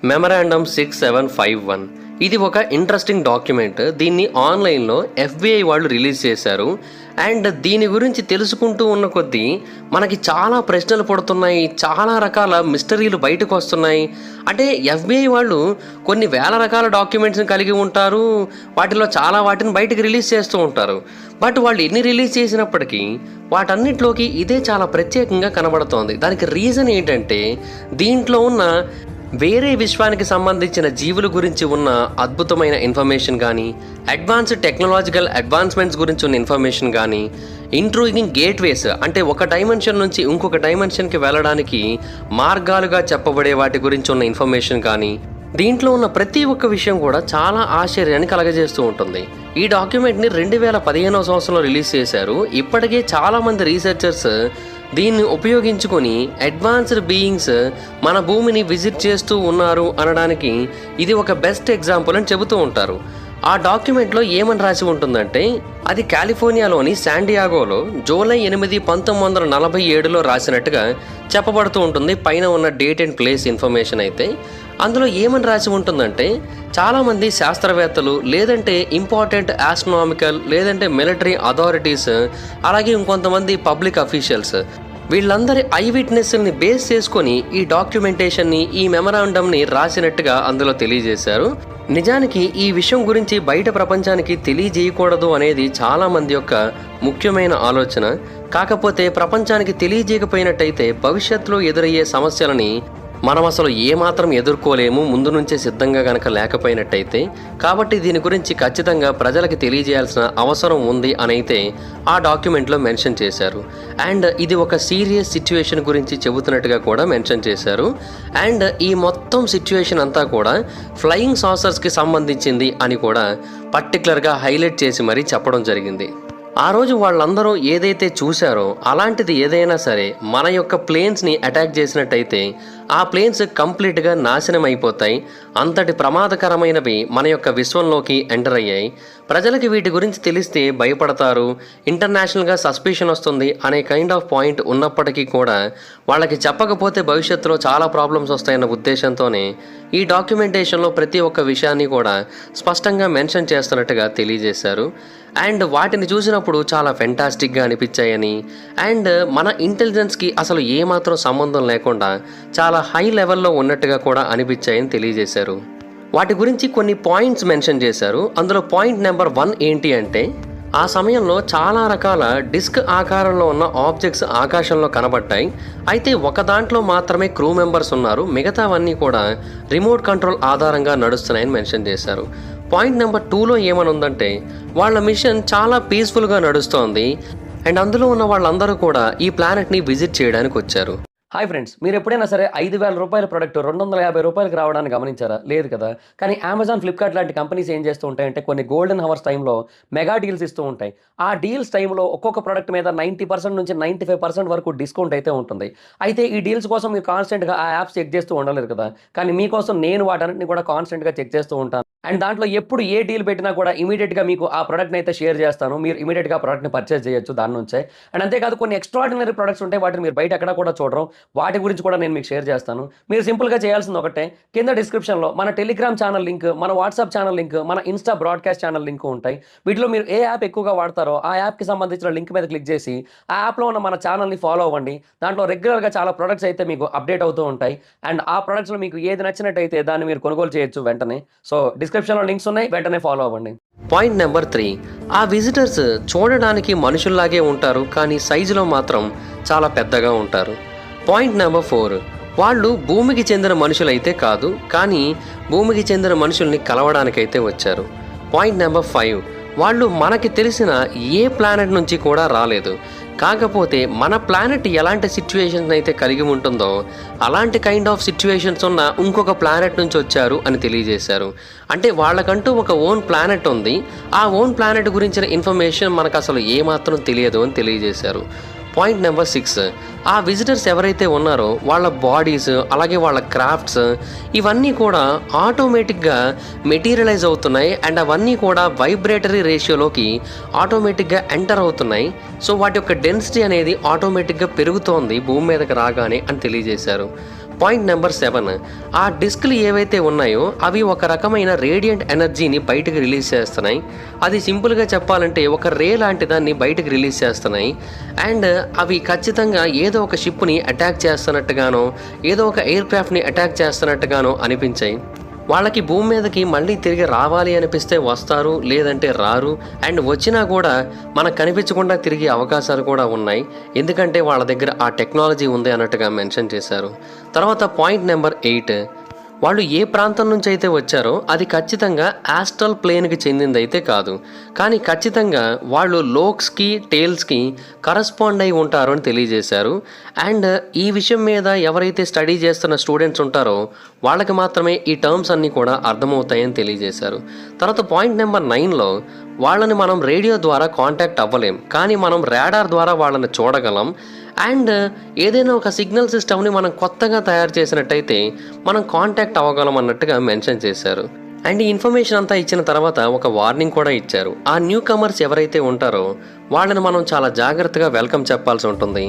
Memorandum 6751 ఇది ఒక interesting document. దీన్ని ఆన్లైన్లో FBI వాళ్ళు రిలీజ్ చేశారు. అండ్ దీని గురించి తెలుసుకుంటూ ఉన్న కొద్దీ మనకి చాలా ప్రశ్నలు పడుతున్నాయి, చాలా రకాల మిస్టరీలు బయటకు వస్తున్నాయి. అంటే FBI వాళ్ళు కొన్ని వేల రకాల డాక్యుమెంట్స్ని కలిగి ఉంటారు, వాటిలో చాలా వాటిని బయటకు రిలీజ్ చేస్తూ ఉంటారు. బట్ వాళ్ళు ఎన్ని రిలీజ్ చేసినప్పటికీ వాటన్నిటిలోకి ఇదే చాలా ప్రత్యేకంగా కనబడుతోంది. దానికి రీజన్ ఏంటంటే దీంట్లో ఉన్న వేరే విశ్వానికి సంబంధించిన జీవుల గురించి ఉన్న అద్భుతమైన ఇన్ఫర్మేషన్ కానీ, అడ్వాన్స్డ్ టెక్నాలజికల్ అడ్వాన్స్మెంట్స్ గురించి ఉన్న ఇన్ఫర్మేషన్ కానీ, ఇంట్రూగింగ్ గేట్వేస్ అంటే ఒక డైమెన్షన్ నుంచి ఇంకొక డైమెన్షన్కి వెళ్ళడానికి మార్గాలుగా చెప్పబడే వాటి గురించి ఉన్న ఇన్ఫర్మేషన్ కానీ, దీంట్లో ఉన్న ప్రతి ఒక్క విషయం కూడా చాలా ఆశ్చర్యాన్ని కలగజేస్తూ ఉంటుంది. ఈ డాక్యుమెంట్ని 2015వ సంవత్సరంలో రిలీజ్ చేశారు. ఇప్పటికే చాలామంది రీసెర్చర్స్ దీన్ని ఉపయోగించుకొని అడ్వాన్స్డ్ బీయింగ్స్ మన భూమిని విజిట్ చేస్తూ ఉన్నారు అనడానికి ఇది ఒక బెస్ట్ ఎగ్జాంపుల్ అని చెబుతూ ఉంటారు. ఆ డాక్యుమెంట్లో ఏమని రాసి ఉంటుందంటే, అది కాలిఫోర్నియాలోని శాండియాగోలో జూలై 8, 1947లో రాసినట్టుగా చెప్పబడుతూ ఉంటుంది. పైన ఉన్న డేట్ అండ్ ప్లేస్ ఇన్ఫర్మేషన్ అయితే అందులో ఏమని రాసి ఉంటుందంటే, చాలామంది శాస్త్రవేత్తలు లేదంటే ఇంపార్టెంట్ ఆస్ట్రనామికల్ లేదంటే మిలిటరీ అథారిటీస్ అలాగే ఇంకొంతమంది పబ్లిక్ అఫీషియల్స్ వీళ్ళందరి ఐ విట్నెస్ని బేస్ చేసుకొని ఈ డాక్యుమెంటేషన్ని, ఈ మెమరాండంని రాసినట్టుగా అందులో తెలియజేశారు. నిజానికి ఈ విషయం గురించి బయట ప్రపంచానికి తెలియజేయకూడదు అనేది చాలామంది యొక్క ముఖ్యమైన ఆలోచన. కాకపోతే ప్రపంచానికి తెలియజేయకపోయినట్టయితే భవిష్యత్తులో ఎదురయ్యే సమస్యలని మనం అసలు ఏమాత్రం ఎదుర్కోలేము, ముందు నుంచే సిద్ధంగా కనుక లేకపోయినట్టయితే. కాబట్టి దీని గురించి ఖచ్చితంగా ప్రజలకు తెలియజేయాల్సిన అవసరం ఉంది అని అయితే ఆ డాక్యుమెంట్లో మెన్షన్ చేశారు. అండ్ ఇది ఒక సీరియస్ సిచ్యువేషన్ గురించి చెబుతున్నట్టుగా కూడా మెన్షన్ చేశారు. అండ్ ఈ మొత్తం సిచ్యువేషన్ అంతా కూడా ఫ్లయింగ్ సాసర్స్కి సంబంధించింది అని కూడా పర్టికులర్గా హైలైట్ చేసి మరీ చెప్పడం జరిగింది. ఆ రోజు వాళ్ళందరూ ఏదైతే చూశారో అలాంటిది ఏదైనా సరే మన యొక్క ప్లేన్స్ని అటాక్ చేసినట్టయితే ఆ ప్లేన్స్ కంప్లీట్గా నాశనం అయిపోతాయి. అంతటి ప్రమాదకరమైనవి మన యొక్క విశ్వంలోకి ఎంటర్ అయ్యాయి. ప్రజలకి వీటి గురించి తెలిస్తే భయపడతారు, ఇంటర్నేషనల్గా సస్పిషన్ వస్తుంది అనే కైండ్ ఆఫ్ పాయింట్ ఉన్నప్పటికీ కూడా వాళ్ళకి చెప్పకపోతే భవిష్యత్తులో చాలా ప్రాబ్లమ్స్ వస్తాయన్న ఉద్దేశంతోనే ఈ డాక్యుమెంటేషన్లో ప్రతి ఒక్క విషయాన్ని కూడా స్పష్టంగా మెన్షన్ చేస్తున్నట్టుగా తెలియజేశారు. అండ్ వాటిని చూసినప్పుడు చాలా ఫెంటాస్టిక్గా అనిపించాయని, అండ్ మన ఇంటెలిజెన్స్కి అసలు ఏమాత్రం సంబంధం లేకుండా చాలా హై లెవెల్లో ఉన్నట్టుగా కూడా అనిపించాయని తెలియజేశారు. వాటి గురించి కొన్ని పాయింట్స్ మెన్షన్ చేశారు. అందులో పాయింట్ నెంబర్ 1 ఏంటి అంటే, ఆ సమయంలో చాలా రకాల డిస్క్ ఆకారంలో ఉన్న ఆబ్జెక్ట్స్ ఆకాశంలో కనబడ్డాయి. అయితే ఒక దాంట్లో మాత్రమే క్రూ మెంబర్స్ ఉన్నారు, మిగతావన్నీ కూడా రిమోట్ కంట్రోల్ ఆధారంగా నడుస్తున్నాయని మెన్షన్ చేశారు. పాయింట్ నెంబర్ 2లో ఏమని ఉందంటే, వాళ్ళ మిషన్ చాలా పీస్ఫుల్గా నడుస్తోంది అండ్ అందులో ఉన్న వాళ్ళందరూ కూడా ఈ ప్లానెట్ని విజిట్ చేయడానికి వచ్చారు. హాయ్ ఫ్రెండ్స్, మీరు ఎప్పుడైనా సరే 5,000 రూపాయల ప్రోడక్ట్ 250 రూపాయలకి రావడానికి గమనించారా? లేదు కదా. కానీ అమెజాన్, ఫ్లిప్కార్ట్ లాంటి కంపెనీస్ ఏం చేస్తూ ఉంటాయంటే కొన్ని గోల్డెన్ హవర్స్ టైంలో మెగా డీల్స్ ఇస్తూ ఉంటాయి. ఆ డీల్స్ టైంలో ఒక్కొక్క ప్రోడక్ట్ మీద 90% నుంచి 95% వరకు డిస్కౌంట్ అయితే ఉంటుంది. అయితే ఈ డీల్స్ కోసం మీరు కాన్స్టెంట్గా ఆ యాప్స్ చెక్ చేస్తూ ఉండలేరు కదా. కానీ మీకోసం నేను వాటన్నిటిని కూడా కాన్స్టెంట్గా చెక్ చేస్తూ ఉంటాను. అండ్ దాంట్లో ఎప్పుడు ఏ డీల్ పెట్టినా కూడా ఇమీడియట్గా మీకు ఆ ప్రోడక్ట్ని అయితే షేర్ చేస్తాను. మీరు ఇమీడియట్గా ప్రోడక్ట్ని పర్చేస్ చేయొచ్చు దాని నుంచే. అండ్ అంతేకాదు కొన్ని ఎక్స్ట్రాడినరీ ప్రొడక్ట్స్ ఉంటాయి, వాటిని మీరు బయట ఎక్కడ కూడా చూడరు. వాటి గురించి కూడా నేను మీకు షేర్ చేస్తాను. మీరు సింపుల్గా చేయాల్సింది ఒకటే, కింద డిస్క్రిప్షన్లో మన టెలిగ్రామ్ ఛానల్ లింక్, మన వాట్సాప్ ఛానల్ లింక్, మన ఇన్స్టా బ్రాడ్కాస్ట్ ఛానల్ లింక్ ఉంటాయి. వీటిలో మీరు ఏ యాప్ ఎక్కువగా వాడతారో ఆ యాప్కి సంబంధించిన లింక్ మీద క్లిక్ చేసి ఆ యాప్లో ఉన్న మన ఛానల్ని ఫాలో అవ్వండి. దాంట్లో రెగ్యులర్గా చాలా ప్రొడక్ట్స్ అయితే మీకు అప్డేట్ అవుతూ ఉంటాయి. అండ్ ఆ ప్రొడక్ట్స్లో మీకు ఏది నచ్చినట్టయితే దాన్ని మీరు కొనుగోలు చేయొచ్చు వెంటనే. సో డిస్క్రిప్షన్లో లింక్స్ ఉన్నాయి, వెంటనే ఫాలో అవ్వండి. పాయింట్ నెంబర్ 3, ఆ విజిటర్స్ చూడడానికి మనుషుల్లాగే ఉంటారు కానీ సైజులో మాత్రం చాలా పెద్దగా ఉంటారు. పాయింట్ నెంబర్ 4, వాళ్ళు భూమికి చెందిన మనుషులైతే కాదు కానీ భూమికి చెందిన మనుషుల్ని కలవడానికైతే వచ్చారు. పాయింట్ నెంబర్ 5, వాళ్ళు మనకి తెలిసిన ఏ ప్లానెట్ నుంచి కూడా రాలేదు. కాకపోతే మన ప్లానెట్ ఎలాంటి సిచ్యువేషన్స్ అయితే కలిగి ఉంటుందో అలాంటి కైండ్ ఆఫ్ సిచ్యువేషన్స్ ఉన్న ఇంకొక ప్లానెట్ నుంచి వచ్చారు అని తెలియజేశారు. అంటే వాళ్ళకంటూ ఒక ఓన్ ప్లానెట్ ఉంది, ఆ ఓన్ ప్లానెట్ గురించిన ఇన్ఫర్మేషన్ మనకు అసలు ఏమాత్రం తెలియదు అని తెలియజేశారు. పాయింట్ నెంబర్ 6, ఆ విజిటర్స్ ఎవరైతే ఉన్నారో వాళ్ళ బాడీస్ అలాగే వాళ్ళ క్రాఫ్ట్స్ ఇవన్నీ కూడా ఆటోమేటిక్గా మెటీరియలైజ్ అవుతున్నాయి అండ్ అవన్నీ కూడా వైబ్రేటరీ రేషియోలోకి ఆటోమేటిక్గా ఎంటర్ అవుతున్నాయి. సో వాటి యొక్క డెన్సిటీ అనేది ఆటోమేటిక్గా పెరుగుతోంది భూమి మీదకి రాగానే అని తెలియజేశారు. పాయింట్ నెంబర్ 7, ఆ డిస్క్లు ఏవైతే ఉన్నాయో అవి ఒక రకమైన రేడియంట్ ఎనర్జీని బయటకు రిలీజ్ చేస్తున్నాయి. అది సింపుల్గా చెప్పాలంటే ఒక రే లాంటి దాన్ని బయటకు రిలీజ్ చేస్తున్నాయి. అండ్ అవి ఖచ్చితంగా ఏదో ఒక షిప్ని అటాక్ చేస్తున్నట్టుగానో ఏదో ఒక ఎయిర్ క్రాఫ్ట్ని అటాక్ చేస్తున్నట్టుగానో అనిపించాయి. వాళ్ళకి భూమి మీదకి మళ్ళీ తిరిగి రావాలి అనిపిస్తే వస్తారు, లేదంటే రారు. అండ్ వచ్చినా కూడా మనకు కనిపించకుండా తిరిగే అవకాశాలు కూడా ఉన్నాయి, ఎందుకంటే వాళ్ళ దగ్గర ఆ టెక్నాలజీ ఉంది అన్నట్టుగా మెన్షన్ చేశారు. తర్వాత పాయింట్ నెంబర్ 8, వాళ్ళు ఏ ప్రాంతం నుంచి అయితే వచ్చారో అది ఖచ్చితంగా ఆస్ట్రల్ ప్లేన్కి చెందిందైతే కాదు, కానీ ఖచ్చితంగా వాళ్ళు లోక్స్కి టేల్స్కి కరస్పాండ్ అయి ఉంటారు అని తెలియజేశారు. అండ్ ఈ విషయం మీద ఎవరైతే స్టడీ చేస్తున్న స్టూడెంట్స్ ఉంటారో వాళ్ళకి మాత్రమే ఈ టర్మ్స్ అన్నీ కూడా అర్థమవుతాయని తెలియజేశారు. తర్వాత పాయింట్ నెంబర్ 9లో వాళ్ళని మనం రేడియో ద్వారా కాంటాక్ట్ అవ్వలేం, కానీ మనం రాడార్ ద్వారా వాళ్ళని చూడగలం. అండ్ ఏదైనా ఒక సిగ్నల్ సిస్టమ్ని మనం కొత్తగా తయారు చేసినట్టయితే మనం కాంటాక్ట్ అవ్వగలం అన్నట్టుగా మెన్షన్ చేశారు. అండ్ ఈ ఇన్ఫర్మేషన్ అంతా ఇచ్చిన తర్వాత ఒక వార్నింగ్ కూడా ఇచ్చారు. ఆ న్యూ కమర్స్ ఎవరైతే ఉంటారో వాళ్ళని మనం చాలా జాగ్రత్తగా వెల్కమ్ చెప్పాల్సి ఉంటుంది,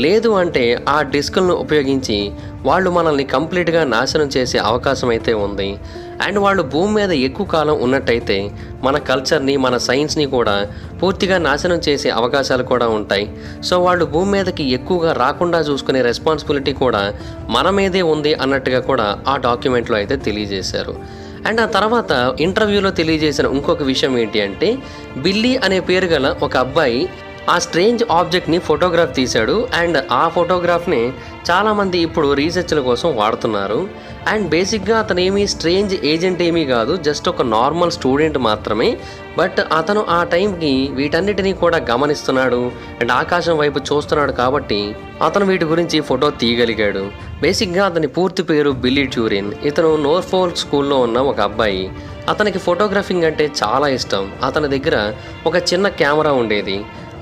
లేదు అంటే ఆ డిస్కులను ఉపయోగించి వాళ్ళు మనల్ని కంప్లీట్గా నాశనం చేసే అవకాశం అయితే ఉంది. అండ్ వాళ్ళు భూమి మీద ఎక్కువ కాలం ఉన్నట్టయితే మన కల్చర్ని మన సైన్స్ని కూడా పూర్తిగా నాశనం చేసే అవకాశాలు కూడా ఉంటాయి. సో వాళ్ళు భూమి మీదకి ఎక్కువగా రాకుండా చూసుకునే రెస్పాన్సిబిలిటీ కూడా మన మీదే ఉంది అన్నట్టుగా కూడా ఆ డాక్యుమెంట్లో అయితే తెలియజేశారు. అండ్ ఆ తర్వాత ఇంటర్వ్యూలో తెలియజేసిన ఇంకొక విషయం ఏంటి అంటే, బిల్లీ అనే పేరు గల ఒక అబ్బాయి ఆ స్ట్రేంజ్ ఆబ్జెక్ట్ని ఫోటోగ్రాఫ్ తీశాడు. అండ్ ఆ ఫోటోగ్రాఫ్ని చాలామంది ఇప్పుడు రీసెర్చ్ల కోసం వాడుతున్నారు. అండ్ బేసిక్గా అతను ఏమీ స్ట్రేంజ్ ఏజెంట్ ఏమీ కాదు, జస్ట్ ఒక నార్మల్ స్టూడెంట్ మాత్రమే. బట్ అతను ఆ టైంకి వీటన్నిటినీ కూడా గమనిస్తున్నాడు అండ్ ఆకాశం వైపు చూస్తున్నాడు కాబట్టి అతను వీటి గురించి ఫోటో తీయగలిగాడు. బేసిక్గా అతని పూర్తి పేరు బిల్లీ ట్యూరిన్. ఇతను నోర్ఫోల్క్ స్కూల్లో ఉన్న ఒక అబ్బాయి. అతనికి ఫోటోగ్రఫింగ్ అంటే చాలా ఇష్టం. అతని దగ్గర ఒక చిన్న కెమెరా ఉండేది.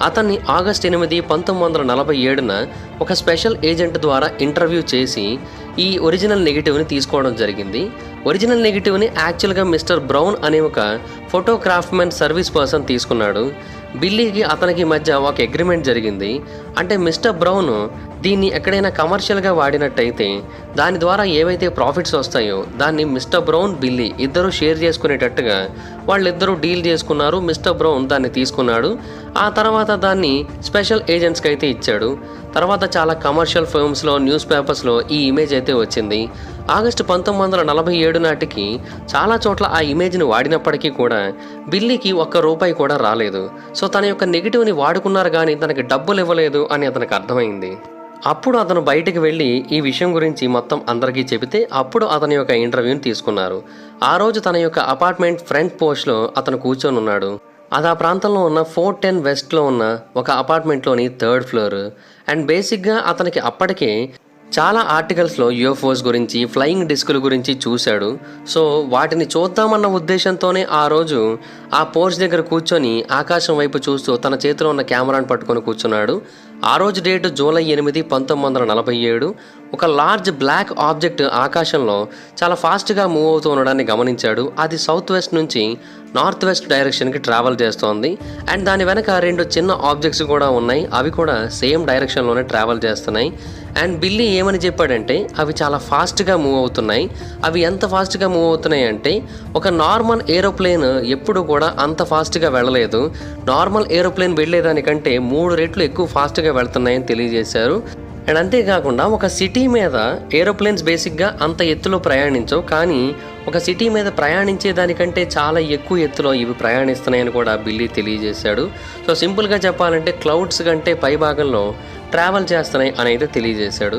అతన్ని ఆగస్ట్ 8, 1947న ఒక స్పెషల్ ఏజెంట్ ద్వారా ఇంటర్వ్యూ చేసి ఈ ఒరిజినల్ నెగిటివ్ని తీసుకోవడం జరిగింది. ఒరిజినల్ నెగిటివ్ని యాక్చువల్గా మిస్టర్ బ్రౌన్ అనే ఒక ఫోటోగ్రాఫ్మెన్ సర్వీస్ పర్సన్ తీసుకున్నాడు. బిల్లీకి అతనికి మధ్య ఒక అగ్రిమెంట్ జరిగింది. అంటే మిస్టర్ బ్రౌన్ దీన్ని ఎక్కడైనా కమర్షియల్గా వాడినట్టయితే దాని ద్వారా ఏవైతే ప్రాఫిట్స్ వస్తాయో దాన్ని మిస్టర్ బ్రౌన్ బిల్లీ ఇద్దరు షేర్ చేసుకునేటట్టుగా వాళ్ళిద్దరూ డీల్ చేసుకున్నారు. మిస్టర్ బ్రౌన్ దాన్ని తీసుకున్నాడు. ఆ తర్వాత దాన్ని స్పెషల్ ఏజెంట్స్కి అయితే ఇచ్చాడు. తర్వాత చాలా కమర్షియల్ ఫిల్మ్స్లో, న్యూస్ పేపర్స్లో ఈ ఇమేజ్ అయితే వచ్చింది. ఆగస్టు 1947 నాటికి చాలా చోట్ల ఆ ఇమేజ్ని వాడినప్పటికీ కూడా బిల్లీకి ₹1 కూడా రాలేదు. సో తన యొక్క నెగిటివ్ని వాడుకున్నారు కానీ తనకి డబ్బులు ఇవ్వలేదు అని అతనికి అర్థమైంది. అప్పుడు అతను బయటికి వెళ్ళి ఈ విషయం గురించి మొత్తం అందరికీ చెబితే అప్పుడు అతని యొక్క ఇంటర్వ్యూని తీసుకున్నారు. ఆ రోజు తన యొక్క అపార్ట్మెంట్ ఫ్రంట్ పోర్చ్లో అతను కూర్చొని ఉన్నాడు. అది ఆ ప్రాంతంలో ఉన్న 410 వెస్ట్లో ఉన్న ఒక అపార్ట్మెంట్లోని 3rd ఫ్లోర్. అండ్ బేసిక్గా అతనికి అప్పటికే చాలా ఆర్టికల్స్లో యూఎఫ్ఓస్ గురించి, ఫ్లయింగ్ డిస్కుల గురించి చూశాడు. సో వాటిని చూద్దామన్న ఉద్దేశంతోనే ఆ రోజు ఆ పోర్చ్ దగ్గర కూర్చొని ఆకాశం వైపు చూస్తూ తన చేతిలో ఉన్న కెమెరాను పట్టుకొని కూర్చున్నాడు. ఆ రోజు డేటు జూలై 8, 1947. ఒక లార్జ్ బ్లాక్ ఆబ్జెక్ట్ ఆకాశంలో చాలా ఫాస్ట్గా మూవ్ అవుతూ ఉండడాన్ని గమనించాడు. అది సౌత్ వెస్ట్ నుంచి నార్త్ వెస్ట్ డైరెక్షన్కి ట్రావెల్ చేస్తోంది. అండ్ దాని వెనక 2 చిన్న ఆబ్జెక్ట్స్ కూడా ఉన్నాయి. అవి కూడా సేమ్ డైరెక్షన్లోనే ట్రావెల్ చేస్తున్నాయి. అండ్ బిల్లీ ఏమని చెప్పాడంటే అవి చాలా ఫాస్ట్గా మూవ్ అవుతున్నాయి. అవి ఎంత ఫాస్ట్గా మూవ్ అవుతున్నాయి అంటే ఒక నార్మల్ ఏరోప్లేన్ ఎప్పుడు కూడా అంత ఫాస్ట్గా వెళ్ళలేదు. నార్మల్ ఏరోప్లేన్ వెళ్ళేదానికంటే 3 రెట్లు ఎక్కువ ఫాస్ట్గా వెళ్తున్నాయని తెలియజేశారు. అండ్ అంతేకాకుండా ఒక సిటీ మీద ఏరోప్లేన్స్ బేసిక్గా అంత ఎత్తులో ప్రయాణించవు, కానీ ఒక సిటీ మీద ప్రయాణించే దానికంటే చాలా ఎక్కువ ఎత్తులో ఇవి ప్రయాణిస్తున్నాయని కూడా బిల్లీ తెలియజేశాడు. సో సింపుల్గా చెప్పాలంటే క్లౌడ్స్ కంటే పై భాగంలో ట్రావెల్ చేస్తున్నాయి అని అయితే తెలియజేశాడు.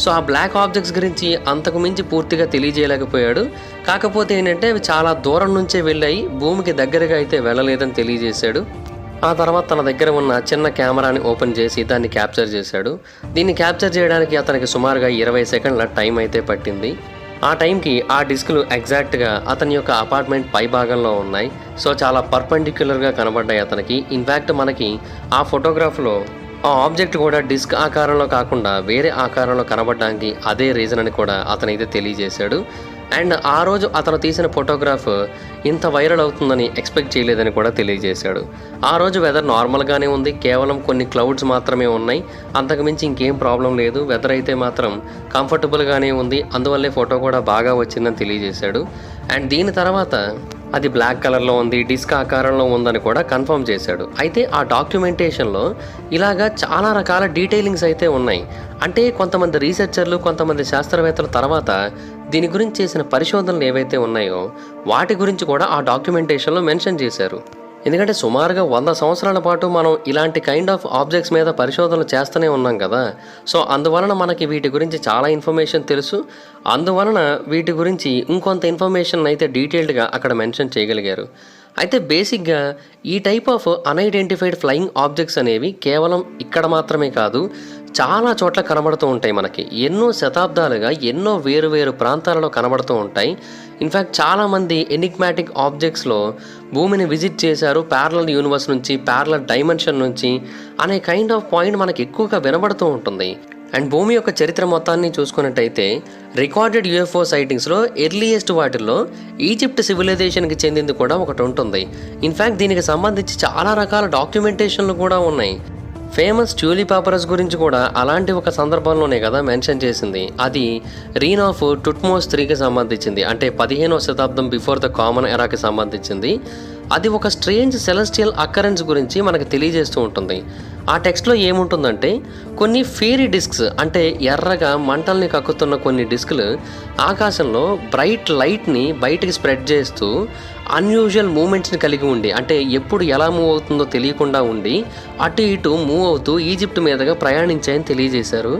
సో ఆ బ్లాక్ ఆబ్జెక్ట్స్ గురించి అంతకు మించి పూర్తిగా తెలియజేయలేకపోయాడు. కాకపోతే ఏంటంటే అవి చాలా దూరం నుంచే వెళ్ళాయి, భూమికి దగ్గరగా అయితే వెళ్ళలేదని తెలియజేశాడు. ఆ తర్వాత తన దగ్గర ఉన్న చిన్న కెమెరాని ఓపెన్ చేసి దాన్ని క్యాప్చర్ చేశాడు. దీన్ని క్యాప్చర్ చేయడానికి అతనికి సుమారుగా 20 సెకండ్ల టైం అయితే పట్టింది. ఆ టైంకి ఆ డిస్కులు ఎగ్జాక్ట్గా అతని యొక్క అపార్ట్మెంట్ పై భాగంలో ఉన్నాయి. సో చాలా పర్పెండిక్యులర్గా కనబడ్డాయి అతనికి. ఇన్ఫ్యాక్ట్ మనకి ఆ ఫోటోగ్రాఫ్లో ఆ ఆబ్జెక్ట్ కూడా డిస్క్ ఆకారంలో కాకుండా వేరే ఆకారంలో కనబడడానికి అదే రీజన్ అని కూడా అతనైతే తెలియజేశాడు. అండ్ ఆ రోజు అతను తీసిన ఫోటోగ్రాఫ్ ఇంత వైరల్ అవుతుందని ఎక్స్పెక్ట్ చేయలేదని కూడా తెలియజేశాడు. ఆ రోజు వెదర్ నార్మల్గానే ఉంది, కేవలం కొన్ని క్లౌడ్స్ మాత్రమే ఉన్నాయి, అంతకుమించి ఇంకేం ప్రాబ్లం లేదు, వెదర్ అయితే మాత్రం కంఫర్టబుల్గానే ఉంది, అందువల్లే ఫోటో కూడా బాగా వచ్చిందని తెలియజేశాడు. అండ్ దీని తర్వాత అది బ్లాక్ కలర్లో ఉంది, డిస్క్ ఆకారంలో ఉందని కూడా కన్ఫర్మ్ చేశాడు. అయితే ఆ డాక్యుమెంటేషన్లో ఇలాగా చాలా రకాల డీటెయిలింగ్స్ అయితే ఉన్నాయి. అంటే కొంతమంది రీసెర్చర్లు, కొంతమంది శాస్త్రవేత్తల తర్వాత దీని గురించి చేసిన పరిశోధనలు ఏవైతే ఉన్నాయో వాటి గురించి కూడా ఆ డాక్యుమెంటేషన్లో మెన్షన్ చేశారు. ఎందుకంటే సుమారుగా 100 సంవత్సరాల పాటు మనం ఇలాంటి కైండ్ ఆఫ్ ఆబ్జెక్ట్స్ మీద పరిశోధనలు చేస్తూనే ఉన్నాం కదా. సో అందువలన మనకి వీటి గురించి చాలా ఇన్ఫర్మేషన్ తెలుసు. అందువలన వీటి గురించి ఇంకొంత ఇన్ఫర్మేషన్ అయితే డీటెయిల్డ్గా అక్కడ మెన్షన్ చేయగలిగారు. అయితే బేసిక్గా ఈ type of unidentified flying objects అనేవి కేవలం ఇక్కడ మాత్రమే కాదు, చాలా చోట్ల కనబడుతూ ఉంటాయి. మనకి ఎన్నో శతాబ్దాలుగా ఎన్నో వేరు ప్రాంతాలలో కనబడుతూ ఉంటాయి. ఇన్ఫ్యాక్ట్ చాలామంది ఎనిగ్మాటిక్ ఆబ్జెక్ట్స్లో భూమిని విజిట్ చేశారు, ప్యారలల్ యూనివర్స్ నుంచి, ప్యారలల్ డైమెన్షన్ నుంచి అనే కైండ్ ఆఫ్ పాయింట్ మనకి ఎక్కువగా వినబడుతూ ఉంటుంది. అండ్ భూమి యొక్క చరిత్ర మొత్తాన్ని చూసుకున్నట్టయితే రికార్డెడ్ యూఎఫ్ఓ సైటింగ్స్లో ఎర్లియెస్ట్ వాటిల్లో ఈజిప్ట్ సివిలైజేషన్కి చెందింది కూడా ఒకటి ఉంటుంది. ఇన్ఫ్యాక్ట్ దీనికి సంబంధించి చాలా రకాల డాక్యుమెంటేషన్లు కూడా ఉన్నాయి. ఫేమస్ ట్యూలీ పాపరస్ గురించి కూడా అలాంటి ఒక సందర్భంలోనే కదా మెన్షన్ చేసింది. అది రీన్ ఆఫ్ టుట్మోస్ 3కి సంబంధించింది, అంటే 15వ శతాబ్దం బిఫోర్ ద కామన్ ఎరాకి సంబంధించింది. అది ఒక స్ట్రేంజ్ సెలెస్టియల్ అక్కరెన్స్ గురించి మనకు తెలియజేస్తూ ఉంటుంది. ఆ టెక్స్ట్లో ఏముంటుందంటే కొన్ని ఫేరీ డిస్క్స్, అంటే ఎర్రగా మంటల్ని కక్కుతున్న కొన్ని డిస్కులు ఆకాశంలో బ్రైట్ లైట్ని బయటికి స్ప్రెడ్ చేస్తూ అన్యూజువల్ మూమెంట్స్ని కలిగి ఉండి, అంటే ఎప్పుడు ఎలా మూవ్ అవుతుందో తెలియకుండా ఉండి అటు ఇటు మూవ్ అవుతూ ఈజిప్ట్ మీదుగా ప్రయాణించాయని తెలియజేశారు.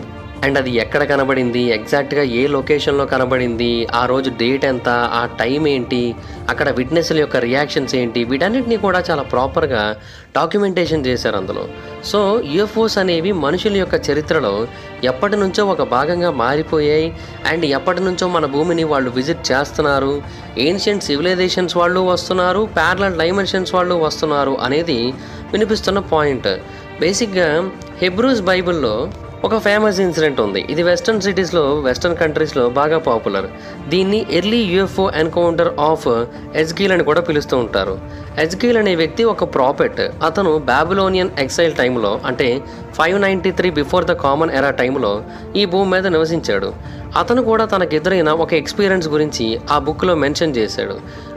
అండ్ అది ఎక్కడ కనబడింది, ఎగ్జాక్ట్గా ఏ లొకేషన్లో కనబడింది, ఆ రోజు డేట్ ఎంత, ఆ టైం ఏంటి, అక్కడ విట్నెస్ల యొక్క రియాక్షన్స్ ఏంటి, వీటన్నిటిని కూడా చాలా ప్రాపర్గా డాక్యుమెంటేషన్ చేశారు అందులో. సో యూఎఫ్ఓస్ అనేవి మనుషుల యొక్క చరిత్రలో ఎప్పటి నుంచో ఒక భాగంగా మారిపోయాయి. అండ్ ఎప్పటి నుంచో మన భూమిని వాళ్ళు విజిట్ చేస్తున్నారు, ఏన్షియంట్ సివిలైజేషన్స్ వాళ్ళు వస్తున్నారు, ప్యారలల్ డైమెన్షన్స్ వాళ్ళు వస్తున్నారు అనేది వినిపిస్తున్న పాయింట్. బేసిక్గా హెబ్రూస్ బైబిల్లో ఒక ఫేమస్ ఇన్సిడెంట్ ఉంది. ఇది వెస్టర్న్ సిటీస్లో, వెస్టర్న్ కంట్రీస్లో బాగా పాపులర్. దీన్ని ఎర్లీ యూఎఫ్ఓ ఎన్కౌంటర్ ఆఫ్ ఎజ్కీల్ అని కూడా పిలుస్తూ ఉంటారు. ఎజ్కీల్ అనే వ్యక్తి ఒక ప్రాఫెట్. అతను బాబిలోనియన్ ఎక్సైల్ టైంలో, అంటే 593 బిఫోర్ ద కామన్ ఎరా టైంలో ఈ భూమి మీద నివసించాడు. అతను కూడా తనకు ఎదురైన ఒక ఎక్స్పీరియన్స్ గురించి ఆ బుక్లో మెన్షన్ చేశాడు.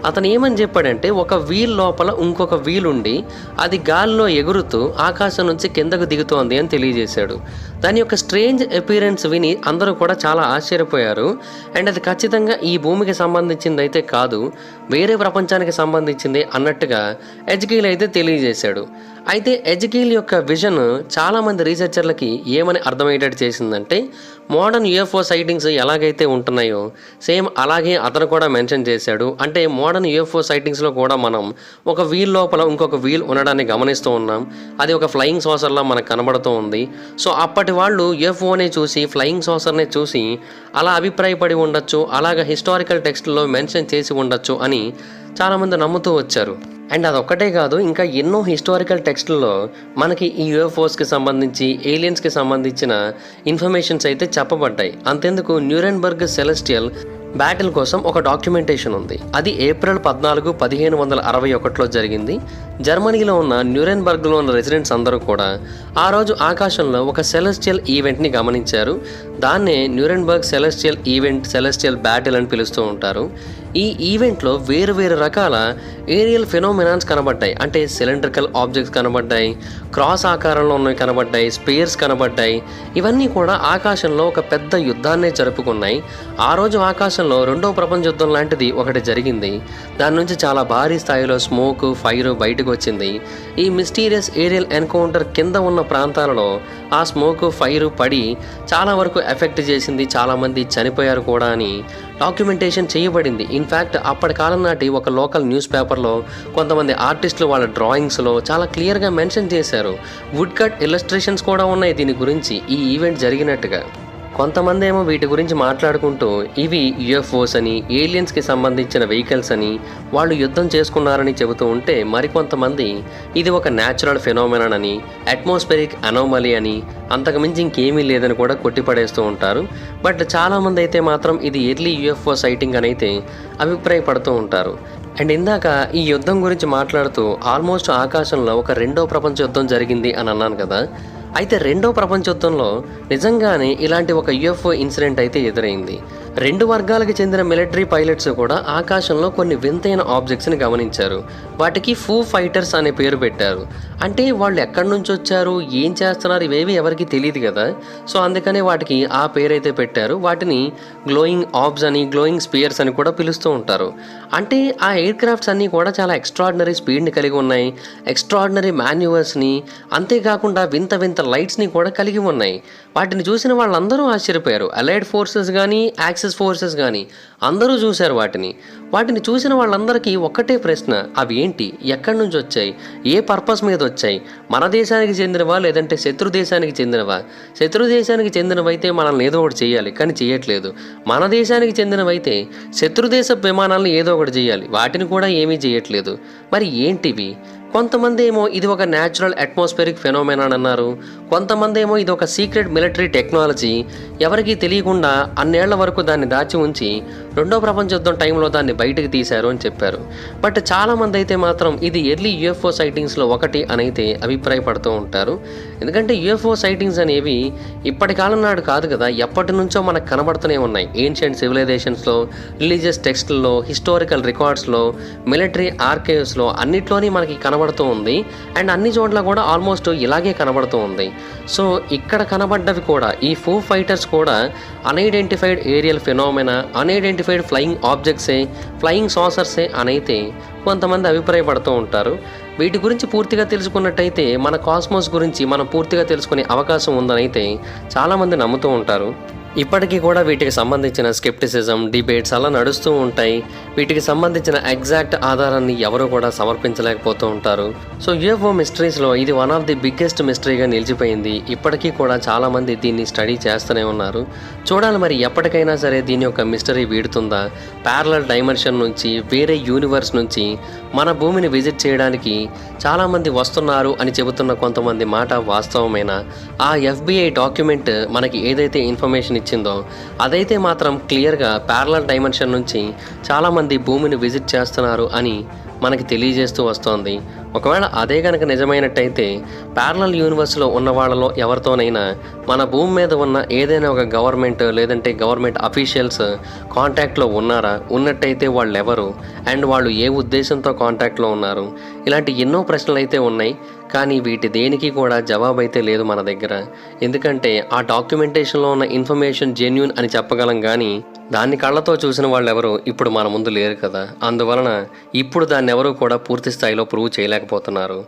అతను ఏమని చెప్పాడంటే, ఒక వీల్ లోపల ఇంకొక వీల్ ఉండి అది గాలిలో ఎగురుతూ ఆకాశం నుంచి కిందకు దిగుతోంది అని తెలియజేశాడు. దాని యొక్క స్ట్రేంజ్ అపీరెన్స్ విని అందరూ కూడా చాలా ఆశ్చర్యపోయారు. అండ్ అది ఖచ్చితంగా ఈ భూమికి సంబంధించింది అయితే కాదు, వేరే ప్రపంచానికి సంబంధించింది అన్నట్టుగా ఎజ్కీల్ అయితే తెలియజేశాడు. అయితే ఎజ్కీల్ యొక్క విజన్ చాలామంది రీసెర్చర్లకి ఏమని అర్థమయ్యేటట్టు చేసిందంటే, మోడర్న్ యూఎఫ్ఓ సైటింగ్స్ ఎలాగైతే ఉంటున్నాయో సేమ్ అలాగే అతను కూడా మెన్షన్ చేశాడు. అంటే మోడర్న్ యూఎఫ్ఓ సైటింగ్స్లో కూడా మనం ఒక వీల్ లోపల ఇంకొక వీల్ ఉండడాన్ని గమనిస్తూ ఉన్నాం. అది ఒక ఫ్లయింగ్ సాసర్లా మనకు కనబడుతూ ఉంది. సో అప్పటి వాళ్ళు యూఎఫ్ఓనే చూసి, ఫ్లయింగ్ సాసర్నే చూసి అలా అభిప్రాయపడి ఉండొచ్చు, అలాగ హిస్టారికల్ టెక్స్ట్లో మెన్షన్ చేసి ఉండొచ్చు అని చాలామంది నమ్ముతూ వచ్చారు. అండ్ అదొక్కటే కాదు, ఇంకా ఎన్నో హిస్టారికల్ టెక్స్ట్లో మనకి ఈ యూఎఫ్ఓస్కి సంబంధించి, ఏలియన్స్కి సంబంధించిన ఇన్ఫర్మేషన్స్ అయితే చెప్పబడ్డాయి. అంతెందుకు న్యూరెన్బర్గ్ సెలెస్టియల్ బ్యాటిల్ కోసం ఒక డాక్యుమెంటేషన్ ఉంది. అది ఏప్రిల్ 14, 1561లో జరిగింది. జర్మనీలో ఉన్న న్యూరెన్బర్గ్లో ఉన్న రెసిడెంట్స్ అందరూ కూడా ఆ రోజు ఆకాశంలో ఒక సెలెస్టియల్ ఈవెంట్ని గమనించారు. దాన్నే న్యూరెన్బర్గ్ సెలెస్టియల్ ఈవెంట్, సెలెస్టియల్ బ్యాటిల్ అని పిలుస్తూ ఉంటారు. ఈ ఈవెంట్లో వేరు రకాల ఏరియల్ ఫెనోమినాన్స్ కనబడ్డాయి. అంటే సిలిండ్రికల్ ఆబ్జెక్ట్స్ కనబడ్డాయి, క్రాస్ ఆకారంలో ఉన్నవి కనబడ్డాయి, స్పేర్స్ కనబడ్డాయి. ఇవన్నీ కూడా ఆకాశంలో ఒక పెద్ద యుద్ధాన్నే జరుపుకున్నాయి. ఆ రోజు ఆకాశంలో 2వ ప్రపంచ యుద్ధం లాంటిది ఒకటి జరిగింది. దాని నుంచి చాలా భారీ స్థాయిలో స్మోక్, ఫైర్ బయటకు వచ్చింది. ఈ మిస్టీరియస్ ఏరియల్ ఎన్కౌంటర్ కింద ఉన్న ప్రాంతాలలో ఆ స్మోక్, ఫైర్ పడి చాలా వరకు ఎఫెక్ట్ చేసింది, చాలామంది చనిపోయారు కూడా అని డాక్యుమెంటేషన్ చేయబడింది. ఇన్ఫ్యాక్ట్ అప్పటి కాలం నాటి ఒక లోకల్ న్యూస్ పేపర్లో కొంతమంది ఆర్టిస్టులు వాళ్ళ డ్రాయింగ్స్లో చాలా క్లియర్గా మెన్షన్ చేశారు. వుడ్ కట్ ఇల్లస్ట్రేషన్స్ కూడా ఉన్నాయి దీని గురించి, ఈ ఈవెంట్ జరిగినట్టుగా. కొంతమంది ఏమో వీటి గురించి మాట్లాడుకుంటూ ఇవి యుఎఫ్ఓస్ అని, ఏలియన్స్కి సంబంధించిన వెహికల్స్ అని, వాళ్ళు యుద్ధం చేసుకున్నారని చెబుతూ ఉంటే మరికొంతమంది ఇది ఒక న్యాచురల్ ఫెనోమెనన్ అని, అట్మాస్ఫెరిక్ అనోమలీ అని, అంతకుమించి ఇంకేమీ లేదని కూడా కొట్టిపడేస్తూ ఉంటారు. బట్ చాలామంది అయితే మాత్రం ఇది ఎర్లీ యుఎఫ్ఓ సైటింగ్ అని అయితే అభిప్రాయపడుతూ ఉంటారు. అండ్ ఇందాక ఈ యుద్ధం గురించి మాట్లాడుతూ ఆల్మోస్ట్ ఆకాశంలో ఒక రెండో ప్రపంచ యుద్ధం జరిగింది అని అన్నాను కదా. అయితే రెండో ప్రపంచ యుద్ధంలో నిజంగానే ఇలాంటి ఒక యుఎఫ్ఓ ఇన్సిడెంట్ అయితే ఎదురైంది. రెండు వర్గాలకు చెందిన మిలిటరీ పైలట్స్ కూడా ఆకాశంలో కొన్ని వింతైన ఆబ్జెక్ట్స్ని గమనించారు. వాటికి ఫూ ఫైటర్స్ అనే పేరు పెట్టారు. అంటే వాళ్ళు ఎక్కడి నుంచి వచ్చారు, ఏం చేస్తున్నారు, ఇవేవి ఎవరికి తెలియదు కదా. సో అందుకనే వాటికి ఆ పేరైతే పెట్టారు. వాటిని గ్లోయింగ్ ఆబ్స్ అని, గ్లోయింగ్ స్పియర్స్ అని కూడా పిలుస్తూ ఉంటారు. అంటే ఆ ఎయిర్ క్రాఫ్ట్స్ అన్నీ కూడా చాలా ఎక్స్ట్రాడినరీ స్పీడ్ని కలిగి ఉన్నాయి, ఎక్స్ట్రాడినరీ మాన్యువర్స్ని, అంతేకాకుండా వింత వింత లైట్స్ని కూడా కలిగి ఉన్నాయి. వాటిని చూసిన వాళ్ళందరూ ఆశ్చర్యపోయారు. అలైడ్ ఫోర్సెస్ కానీ, యాక్సిస్ ఫోర్సెస్ కానీ అందరూ చూశారు వాటిని చూసిన వాళ్ళందరికీ ఒక్కటే ప్రశ్న, అవి ఏంటి, ఎక్కడి నుంచి వచ్చాయి, ఏ పర్పస్ మీద వచ్చాయి, మన దేశానికి చెందినవా లేదంటే శత్రు దేశానికి చెందినవా? శత్రు దేశానికి చెందినవైతే మనల్ని ఏదో ఒకటి చేయాలి, కానీ చేయట్లేదు. మన దేశానికి చెందినవైతే శత్రు దేశ విమానాలను ఏదో ఒకటి చేయాలి, వాటిని కూడా ఏమీ చేయట్లేదు. మరి ఏంటివి? కొంతమంది ఏమో ఇది ఒక న్యాచురల్ అట్మాస్ఫెరిక్ ఫెనోమెనాన్ అన్నారు. కొంతమంది ఏమో ఇది ఒక సీక్రెట్ మిలిటరీ టెక్నాలజీ, ఎవరికీ తెలియకుండా అన్నేళ్ల వరకు దాన్ని దాచి ఉంచి రెండో ప్రపంచ యుద్ధం టైంలో దాన్ని బయటకు తీశారు అని చెప్పారు. బట్ చాలామంది అయితే మాత్రం ఇది ఎర్లీ యుఎఫ్ఓ సైటింగ్స్లో ఒకటి అని అయితే అభిప్రాయపడుతూ ఉంటారు. ఎందుకంటే యుఎఫ్ఓ సైటింగ్స్ అనేవి ఇప్పటి కాలం నాడు కాదు కదా, ఎప్పటి నుంచో మనకు కనబడుతూనే ఉన్నాయి. ఏన్షియంట్ సివిలైజేషన్స్లో, రిలీజియస్ టెక్స్ట్లో, హిస్టారికల్ రికార్డ్స్లో, మిలిటరీ ఆర్కైవ్స్లో అన్నిట్లోని మనకి కనబడుతూ ఉంది. అండ్ అన్ని చోట్ల కూడా ఆల్మోస్ట్ ఇలాగే కనబడుతూ ఉంది. సో ఇక్కడ కనబడ్డవి కూడా ఈ ఫూ ఫైటర్స్ కూడా unidentified aerial phenomena, unidentified flying ఆబ్జెక్ట్సే, ఫ్లయింగ్ సాసర్సే అనైతే కొంతమంది అభిప్రాయపడుతూ ఉంటారు. వీటి గురించి పూర్తిగా తెలుసుకున్నట్టయితే మన కాస్మోస్ గురించి మనం పూర్తిగా తెలుసుకునే అవకాశం ఉందని అయితే చాలామంది నమ్ముతూ ఉంటారు. ఇప్పటికీ కూడా వీటికి సంబంధించిన స్కెప్టిసిజం, డిబేట్స్ అలా నడుస్తూ ఉంటాయి. వీటికి సంబంధించిన ఎగ్జాక్ట్ ఆధారాన్ని ఎవరు కూడా సమర్పించలేకపోతూ ఉంటారు. సో యుఎఫ్ఓ మిస్టరీస్లో ఇది వన్ ఆఫ్ ది బిగ్గెస్ట్ మిస్టరీగా నిలిచిపోయింది. ఇప్పటికీ కూడా చాలామంది దీన్ని స్టడీ చేస్తూనే ఉన్నారు. చూడాలి మరి ఎప్పటికైనా సరే దీని యొక్క మిస్టరీ వీడుతుందా, ప్యారలల్ డైమెన్షన్ నుంచి, వేరే యూనివర్స్ నుంచి మన భూమిని విజిట్ చేయడానికి చాలామంది వస్తున్నారు అని చెబుతున్న కొంతమంది మాట వాస్తవమేనా? ఆ ఎఫ్బిఐ డాక్యుమెంట్ మనకి ఏదైతే ఇన్ఫర్మేషన్ ఇచ్చిందో అదైతే మాత్రం క్లియర్గా ప్యారలల్ డైమెన్షన్ నుంచి చాలామంది భూమిని విజిట్ చేస్తున్నారు అని మనకి తెలియజేస్తూ వస్తోంది. ఒకవేళ అదే కనుక నిజమైనట్టయితే ప్యారలల్ యూనివర్స్లో ఉన్న వాళ్ళలో ఎవరితోనైనా మన భూమి మీద ఉన్న ఏదైనా ఒక గవర్నమెంట్ లేదంటే గవర్నమెంట్ అఫీషియల్స్ కాంటాక్ట్లో ఉన్నారా? ఉన్నట్టయితే వాళ్ళు ఎవరు? అండ్ వాళ్ళు ఏ ఉద్దేశంతో కాంటాక్ట్లో ఉన్నారు? ఇలాంటి ఎన్నో ప్రశ్నలు అయితే ఉన్నాయి. కానీ వీటి దేనికి కూడా జవాబు అయితే లేదు మన దగ్గర. ఎందుకంటే ఆ డాక్యుమెంటేషన్లో ఉన్న ఇన్ఫర్మేషన్ జెన్యూన్ అని చెప్పగలం, కానీ దాన్ని కళ్ళతో చూసిన వాళ్ళు ఎవరు ఇప్పుడు మన ముందు లేరు కదా. అందువలన ఇప్పుడు దాన్ని ఎవరు కూడా పూర్తి స్థాయిలో ప్రూవ్ చేయలేకపోతున్నారు.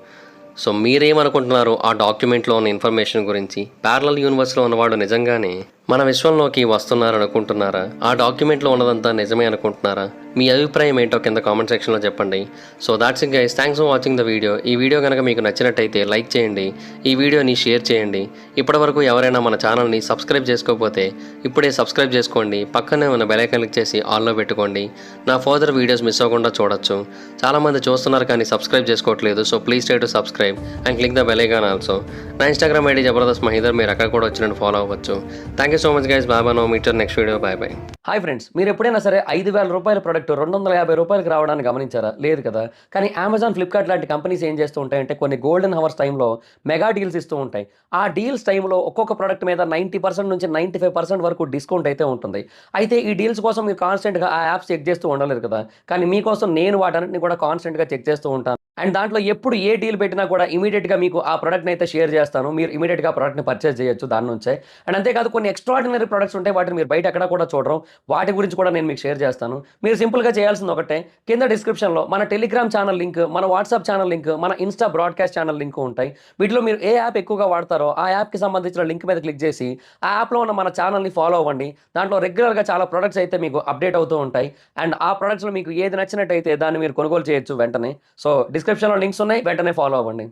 సో మీరేమనుకుంటున్నారు ఆ డాక్యుమెంట్లో ఉన్న ఇన్ఫర్మేషన్ గురించి? ప్యారలల్ యూనివర్స్లో ఉన్నవాడు నిజంగానే మన విశ్వంలోకి వస్తున్నారు అనుకుంటున్నారా? ఆ డాక్యుమెంట్లో ఉన్నదంతా నిజమే అనుకుంటున్నారా? మీ అభిప్రాయం ఏంటో కింద కామెంట్ సెక్షన్లో చెప్పండి. So that's it guys, thanks for watching the video. ఈ వీడియో కనుక మీకు నచ్చినట్టయితే లైక్ చేయండి, ఈ వీడియోని షేర్ చేయండి. ఇప్పటివరకు ఎవరైనా మన ఛానల్ని సబ్స్క్రైబ్ చేసుకోకపోతే ఇప్పుడే సబ్స్క్రైబ్ చేసుకోండి. పక్కనే ఉన్న బెల్ ఐకాన్ క్లిక్ చేసి ఆల్లో పెట్టుకోండి. నా ఫర్దర్ వీడియోస్ మిస్ అవ్వకుండా చూడొచ్చు. చాలామంది చూస్తున్నారు కానీ సబ్స్క్రైబ్ చేసుకోవట్లేదు. So please try to subscribe and click the bell icon also. నా ఇన్స్టాగ్రామ్ ఐడి జబర్దస్త్ మహీధర్, మీరు అక్కడ కూడా వచ్చినట్టు ఫాలో అవ్వచ్చు. Thank you so much guys. Bye bye. No meter next video. Bye bye. Hi friends, మీరు ఎప్పుడైనా సరే 5,000 రూపాయల ప్రోడక్ట్ 250 రూపాయలకి రావడాన్ని గమనించారా? లేదు కదా. కానీ అమెజాన్, ఫ్లిప్కార్ట్ లాంటి కంపెనీస్ ఏం చేస్తూ ఉంటాయంటే కొన్ని గోల్డెన్ హవర్స్ టైంలో మెగా డీల్స్ ఇస్తూ ఉంటాయి. ఆ డీల్స్ టైంలో ఒక్కొక్క ప్రోడక్ట్ మీద 90% నుంచి 95% వరకు డిస్కౌంట్ అయితే ఉంటుంది. అయితే ఈ డీల్స్ కోసం మీరు కాన్స్టెంట్గా ఆ యాప్స్ చెక్ చేస్తూ ఉండలేరు కదా. కానీ మీకోసం నేను వాటన్నిటిని కూడా కాన్స్టెంట్గా చెక్ చేస్తూ ఉంటాను. అండ్ దాంట్లో ఎప్పుడు ఏ డీల్ పెట్టినా కూడా ఇమీడియట్గా మీకు ఆ ప్రోడక్ట్ని అయితే షేర్ చేస్తాను. మీరు ఇమీడియట్గా ఆ ప్రోడక్ట్ని పర్చేస్ చేయొచ్చు దాని నుంచే. అండ్ అంతేకాదు కొన్ని ఎక్స్ట్రాడినరీ ప్రొడక్ట్స్ ఉంటాయి, వాటిని మీరు బయట ఎక్కడ కూడా చూడరు. వాటి గురించి కూడా నేను మీకు షేర్ చేస్తాను. మీరు సింపుల్గా చేయాల్సింది ఒకటే, కింద డిస్క్రిప్షన్లో మన టెలిగ్రామ్ ఛానల్ లింక్, మన వాట్సాప్ ఛానల్ లింక్, మన ఇన్స్టా బ్రాడ్కాస్ట్ ఛానల్ లింక్ ఉంటాయి. వీటిలో మీరు ఏ యాప్ ఎక్కువగా వాడతారో ఆ యాప్కి సంబంధించిన లింక్ మీద క్లిక్ చేసి ఆ యాప్లో ఉన్న మన ఛానల్ని ఫాలో అవ్వండి. దాంట్లో రెగ్యులర్గా చాలా ప్రొడక్ట్స్ అయితే మీకు అప్డేట్ అవుతూ ఉంటాయి. అండ్ ఆ ప్రొడక్ట్స్లో మీకు ఏది నచ్చినట్టయితే దాన్ని మీరు కొనుగోలు చేయొచ్చు వెంటనే. సో డిస్క్రిప్షన్లో లింక్స్ ఉన్నాయి, వెంటనే ఫాలో అవ్వండి.